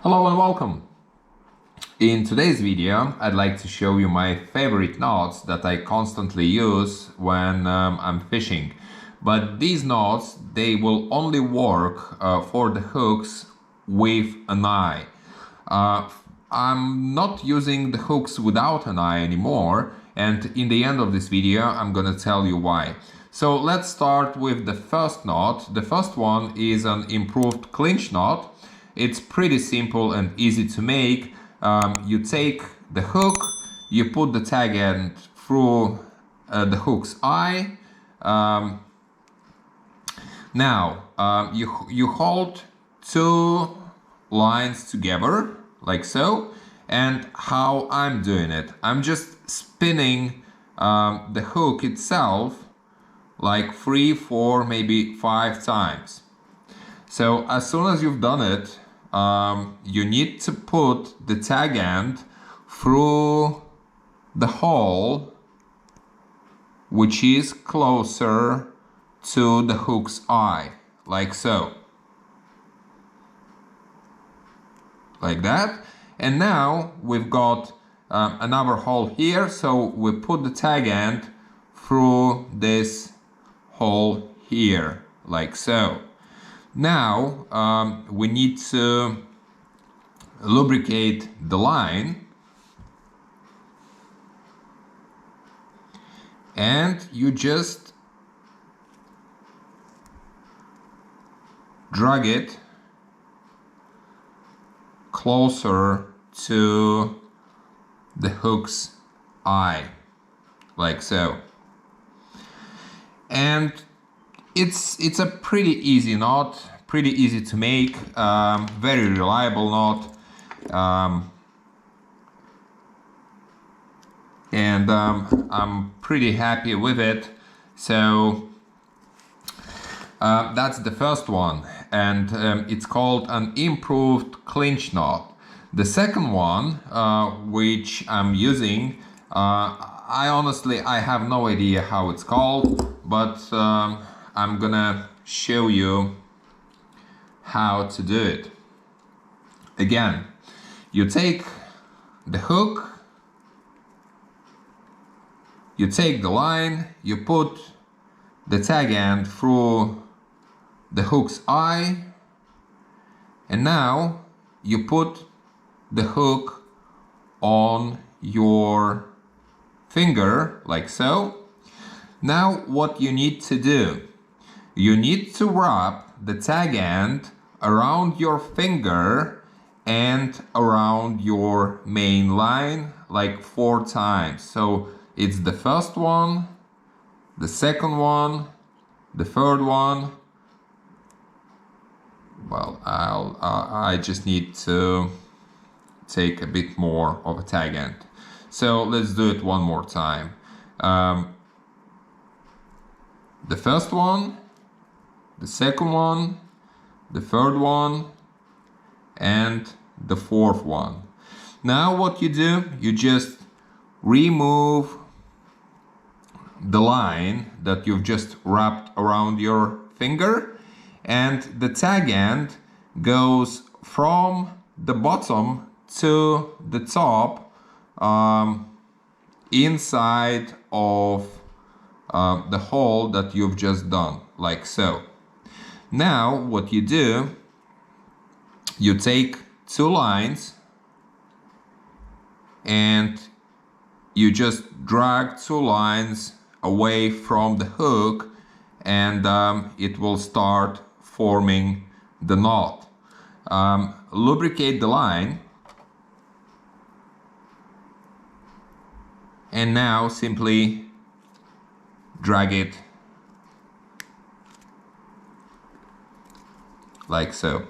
Hello and welcome. In today's video, I'd like to show you my favorite knots that I constantly use when I'm fishing. But these knots, they will only work for the hooks with an eye. I'm not using the hooks without an eye anymore, and in the end of this video, I'm gonna tell you why. So let's start with the first knot. The first one is an improved clinch knot. It's pretty simple and easy to make. You take the hook, you put the tag end through the hook's eye. You hold two lines together like so, and how I'm doing it, I'm just spinning the hook itself like 3, 4, maybe 5 times. So as soon as you've done it, you need to put the tag end through the hole which is closer to the hook's eye, like so. Like that. And now we've got another hole here, so we put the tag end through this hole here, like so. Now we need to lubricate the line, and you just drag it closer to the hook's eye, like so. And it's a pretty easy knot, pretty easy to make, very reliable knot, and I'm pretty happy with it. So that's the first one, and it's called an improved clinch knot. The second one, which I'm using, I honestly have no idea how it's called, but I'm gonna show you how to do it. Again, you take the hook, you take the line, you put the tag end through the hook's eye, and now you put the hook on your finger, like so. Now what you need to do, you need to wrap the tag end around your finger and around your main line like 4 times. So it's the first one, the second one, the third one. Well, I just need to take a bit more of a tag end. So let's do it one more time. The first one, the second one, the third one, and the fourth one. Now what you do, you just remove the line that you've just wrapped around your finger, and the tag end goes from the bottom to the top, inside of the hole that you've just done, like so. Now what you do, you take 2 lines and you just drag 2 lines away from the hook, and it will start forming the knot. Lubricate the line, and now simply drag it like so.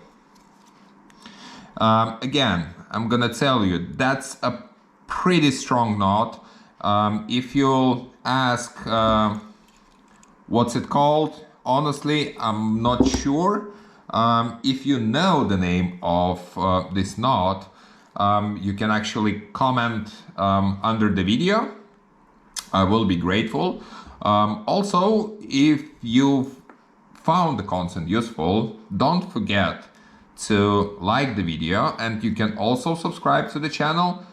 Again, I'm gonna tell you, that's a pretty strong knot. If you'll ask what's it called, honestly, I'm not sure. If you know the name of this knot, you can actually comment under the video. I will be grateful. Also, if you've found the content useful, don't forget to like the video, and you can also subscribe to the channel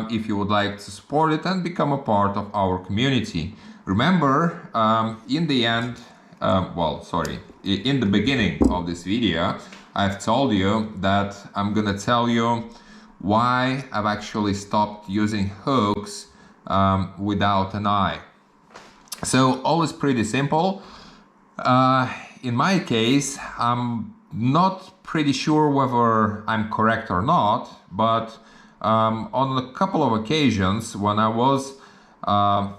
if you would like to support it and become a part of our community. Remember, in the end, in the beginning of this video, I've told you that I'm gonna tell you why I've actually stopped using hooks without an eye. So all is pretty simple. In my case, I'm not pretty sure whether I'm correct or not, but on a couple of occasions when I was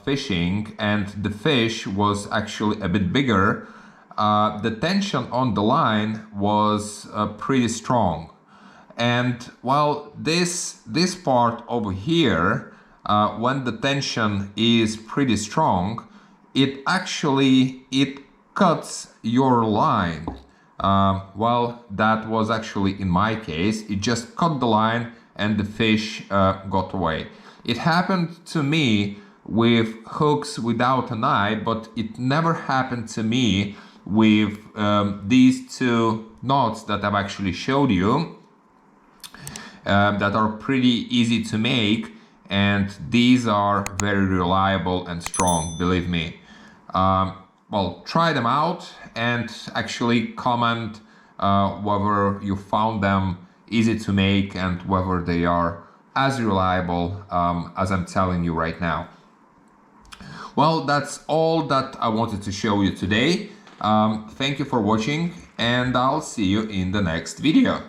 fishing and the fish was actually a bit bigger, the tension on the line was pretty strong. And well, this part over here, when the tension is pretty strong, it cuts your line. Well, that was actually in my case. It just cut the line and the fish got away. It happened to me with hooks without an eye, but it never happened to me with these two knots that I've actually showed you, that are pretty easy to make, and these are very reliable and strong, believe me. Well, try them out and actually comment whether you found them easy to make and whether they are as reliable as I'm telling you right now. Well, that's all that I wanted to show you today. Thank you for watching, and I'll see you in the next video.